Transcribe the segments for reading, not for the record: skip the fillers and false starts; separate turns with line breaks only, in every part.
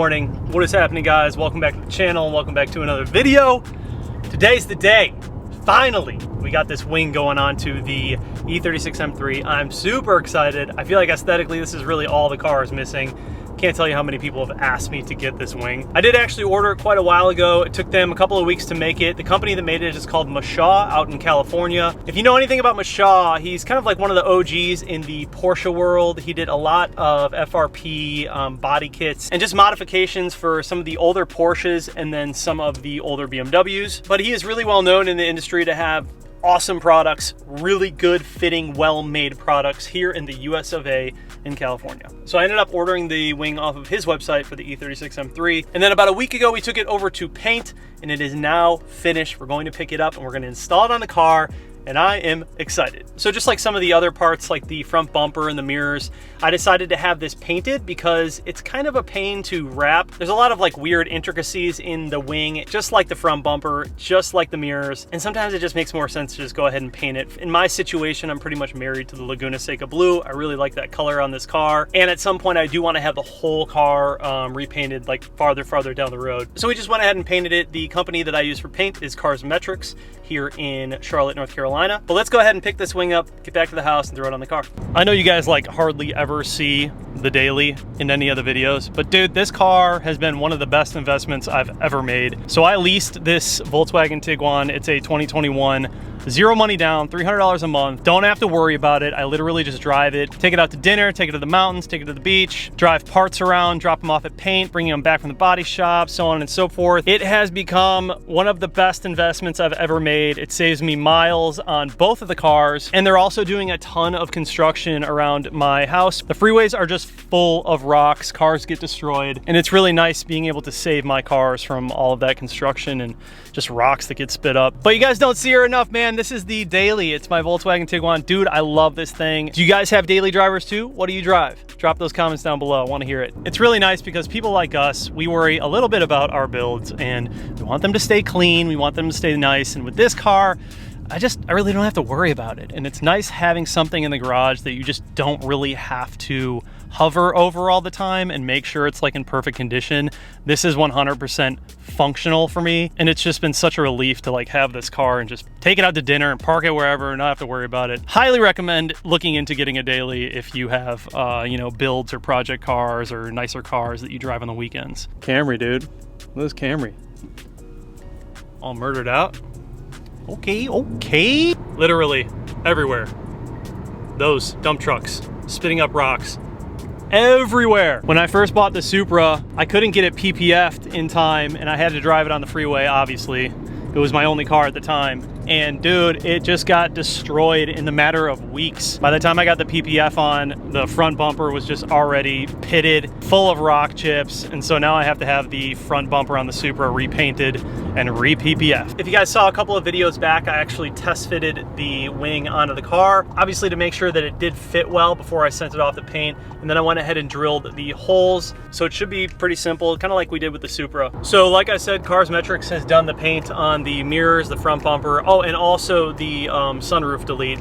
morning. What is happening, guys? Welcome back to the channel and welcome back to another video. Today's the day. Finally, we got this wing going on to the E36 M3. I'm super excited. I feel like aesthetically, this is really all the car is missing. Can't tell you how many people have asked me to get this wing. I did actually order it quite a while ago. It took them a couple of weeks to make it. The company that made it is called Mashaw out in California. If you know anything about Mashaw, he's kind of like one of the OGs in the Porsche world. He did a lot of FRP body kits and just modifications for some of the older Porsches and then some of the older BMWs. But he is really well known in the industry to have awesome products, really good fitting, well-made products here in the US of A in California. So I ended up ordering the wing off of his website for the E36 M3. And then about a week ago, we took it over to paint and it is now finished. We're going to pick it up and we're going to install it on the car. And I am excited. So just like some of the other parts, like the front bumper and the mirrors, I decided to have this painted because it's kind of a pain to wrap. There's a lot of like weird intricacies in the wing, just like the front bumper, just like the mirrors. And sometimes it just makes more sense to just go ahead and paint it. In my situation, I'm pretty much married to the Laguna Seca blue. I really like that color on this car. And at some point I do want to have the whole car repainted like farther down the road. So we just went ahead and painted it. The company that I use for paint is Cosmetrics here in Charlotte, North Carolina. But let's go ahead and pick this wing up, get back to the house and throw it on the car. I know you guys like hardly ever see the daily in any of the videos, but dude, this car has been one of the best investments I've ever made. So I leased this Volkswagen Tiguan. It's a 2021, zero money down, $300 a month. Don't have to worry about it. I literally just drive it, take it out to dinner, take it to the mountains, take it to the beach, drive parts around, drop them off at paint, bringing them back from the body shop, so on and so forth. It has become one of the best investments I've ever made. It saves me miles on both of the cars, and they're also doing a ton of construction around my house. The freeways are just full of rocks, cars get destroyed, and it's really nice being able to save my cars from all of that construction and just rocks that get spit up. But you guys don't see her enough, man. This is the daily. It's my Volkswagen Tiguan. Dude, I love this thing. Do you guys have daily drivers too? What do you drive? Drop those comments down below. I want to hear it. It's really nice because people like us, we worry a little bit about our builds and we want them to stay clean. We want them to stay nice. And with this car, I really don't have to worry about it. And it's nice having something in the garage that you just don't really have to hover over all the time and make sure it's like in perfect condition. This is 100% functional for me. And it's just been such a relief to like have this car and just take it out to dinner and park it wherever and not have to worry about it. Highly recommend looking into getting a daily if you have, you know, builds or project cars or nicer cars that you drive on the weekends. Camry, dude. Look at this Camry. All murdered out. Okay. Literally everywhere. Those dump trucks spitting up rocks everywhere. When I first bought the Supra, I couldn't get it PPF'd in time and I had to drive it on the freeway, obviously. It was my only car at the time. And dude, it just got destroyed in the matter of weeks. By the time I got the PPF on, the front bumper was just already pitted, full of rock chips. And so now I have to have the front bumper on the Supra repainted and re-PPF. If you guys saw a couple of videos back, I actually test fitted the wing onto the car, obviously to make sure that it did fit well before I sent it off to paint. And then I went ahead and drilled the holes. So it should be pretty simple, kind of like we did with the Supra. So like I said, Cosmetrics has done the paint on the mirrors, the front bumper, oh, and also the sunroof delete.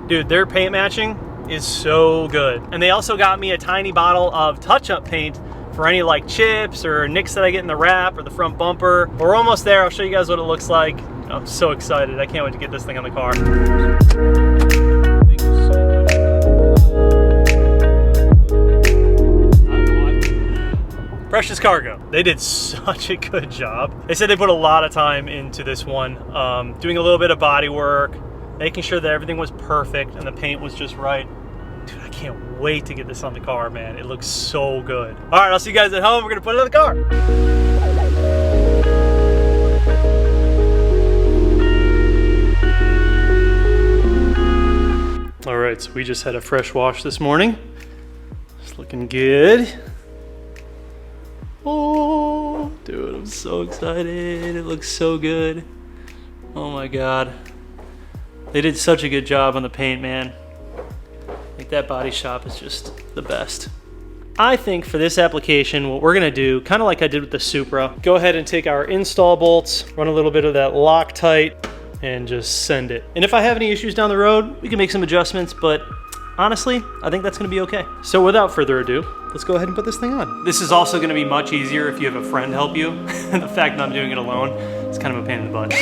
Dude, their paint matching is so good. And they also got me a tiny bottle of touch-up paint for any like chips or nicks that I get in the wrap or the front bumper. We're almost there. I'll show you guys what it looks like. I'm so excited. I can't wait to get this thing on the car. Precious Cargo. They did such a good job. They said they put a lot of time into this one, doing a little bit of body work, making sure that everything was perfect and the paint was just right. Dude, I can't wait to get this on the car, man. It looks so good. All right, I'll see you guys at home. We're gonna put it on the car. All right, so we just had a fresh wash this morning. It's looking good. Oh, dude, I'm so excited. It looks so good. Oh my God. They did such a good job on the paint, man. Like that body shop is just the best. I think for this application, what we're gonna do, kind of like I did with the Supra, go ahead and take our install bolts, run a little bit of that Loctite, and just send it. And if I have any issues down the road, we can make some adjustments, but honestly, I think that's gonna be okay. So without further ado, let's go ahead and put this thing on. This is also gonna be much easier if you have a friend help you. The fact that I'm doing it alone is kind of a pain in the butt.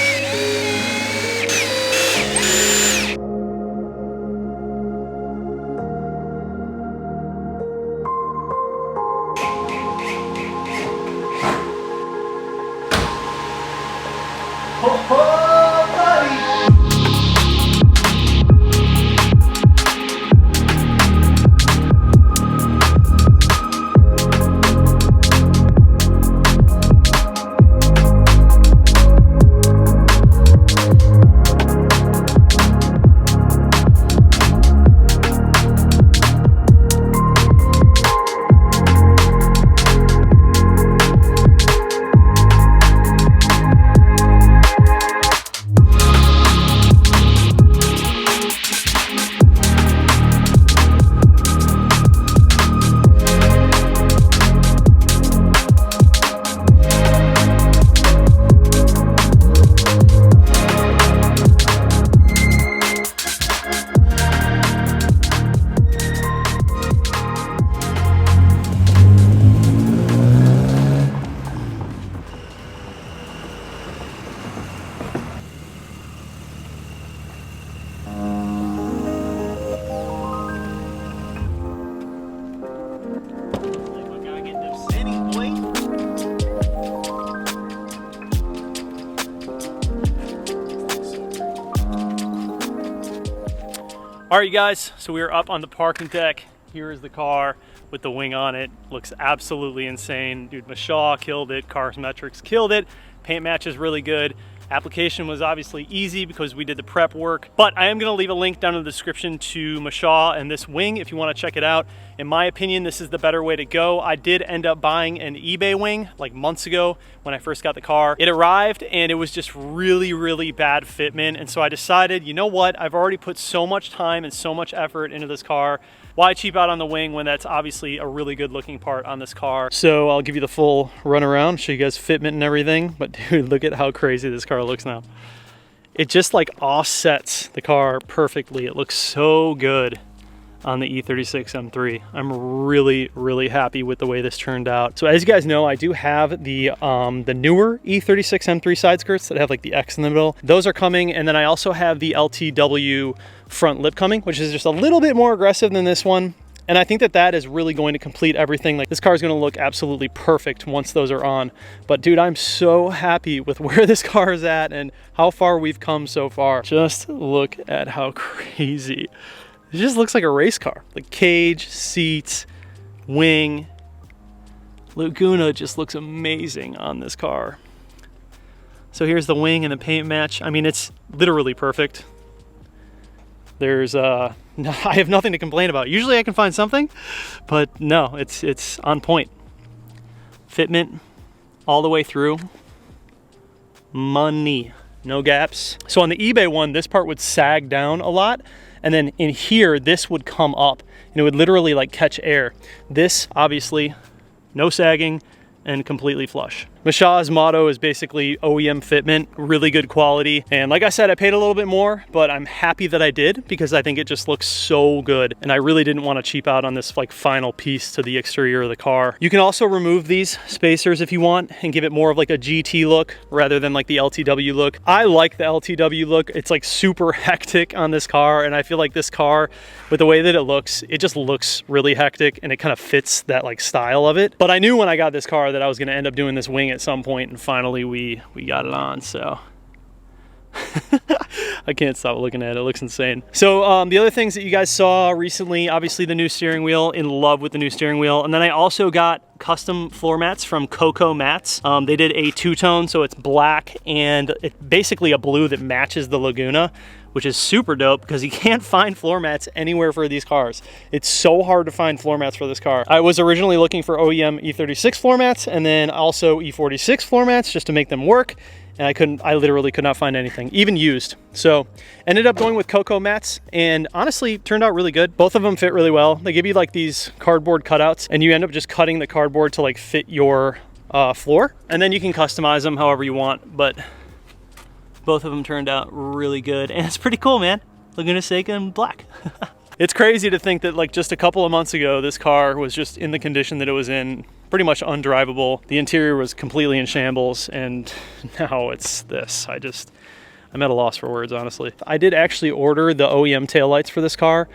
All right, you guys, so we are up on the parking deck. Here is the car with the wing on it. Looks absolutely insane. Dude, Mashaw killed it. Cosmetrics killed it. Paint match is really good. Application was obviously easy because we did the prep work, but I am gonna leave a link down in the description to Mashaw and this wing if you wanna check it out. In my opinion, this is the better way to go. I did end up buying an eBay wing like months ago when I first got the car. It arrived and it was just really, really bad fitment. And so I decided, you know what? I've already put so much time and so much effort into this car. Why cheap out on the wing when that's obviously a really good looking part on this car? So I'll give you the full run around, show you guys fitment and everything. But dude, look at how crazy this car looks now. It just like offsets the car perfectly. It looks so good on the E36 M3. I'm really, really happy with the way this turned out. So as you guys know, I do have the newer E36 M3 side skirts that have like the X in the middle. Those are coming, and then I also have the LTW front lip coming, which is just a little bit more aggressive than this one. And I think that that is really going to complete everything. Like, this car is going to look absolutely perfect once those are on. But dude, I'm so happy with where this car is at and how far we've come so far. Just look at how crazy. It just looks like a race car. The cage, seats, wing. Laguna just looks amazing on this car. So here's the wing and the paint match. I mean, it's literally perfect. There's I have nothing to complain about. Usually I can find something, but no, it's on point. Fitment all the way through. Money, no gaps. So on the eBay one, this part would sag down a lot. And then in here, this would come up and it would literally like catch air. This, obviously, no sagging and completely flush. Mashaw's motto is basically OEM fitment, really good quality. And like I said, I paid a little bit more, but I'm happy that I did because I think it just looks so good. And I really didn't want to cheap out on this like final piece to the exterior of the car. You can also remove these spacers if you want and give it more of like a GT look rather than like the LTW look. I like the LTW look. It's like super hectic on this car. And I feel like this car, with the way that it looks, it just looks really hectic and it kind of fits that like style of it. But I knew when I got this car that I was going to end up doing this wing at some point, and finally we got it on. So I can't stop looking at it. It looks insane. So the other things that you guys saw recently, obviously the new steering wheel. In love with the new steering wheel. And then I also got custom floor mats from Coco Mats. They did a two-tone, so it's black and it's basically a blue that matches the Laguna, which is super dope because you can't find floor mats anywhere for these cars. It's so hard to find floor mats for this car. I was originally looking for OEM E36 floor mats and then also E46 floor mats just to make them work. And I literally could not find anything, even used. So ended up going with Coco Mats and honestly turned out really good. Both of them fit really well. They give you like these cardboard cutouts and you end up just cutting the cardboard to like fit your floor. And then you can customize them however you want, but both of them turned out really good. And it's pretty cool, man. Laguna Seca in black. It's crazy to think that like just a couple of months ago, this car was just in the condition that it was in, pretty much undrivable. The interior was completely in shambles, and now it's this. I'm at a loss for words, honestly. I did actually order the OEM taillights for this car.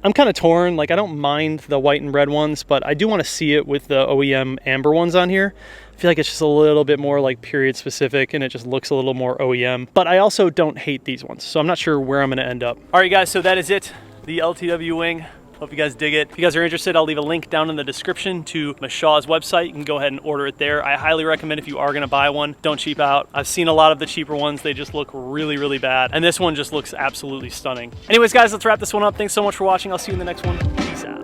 I'm kind of torn. Like, I don't mind the white and red ones, but I do want to see it with the OEM amber ones on here. I feel like it's just a little bit more like period specific, and it just looks a little more OEM. But I also don't hate these ones, so I'm not sure where I'm going to end up. All right, guys, so that is it. The LTW wing. Hope you guys dig it. If you guys are interested, I'll leave a link down in the description to Mashaw's website. You can go ahead and order it there. I highly recommend if you are gonna buy one, don't cheap out. I've seen a lot of the cheaper ones. They just look really, really bad. And this one just looks absolutely stunning. Anyways, guys, let's wrap this one up. Thanks so much for watching. I'll see you in the next one. Peace out.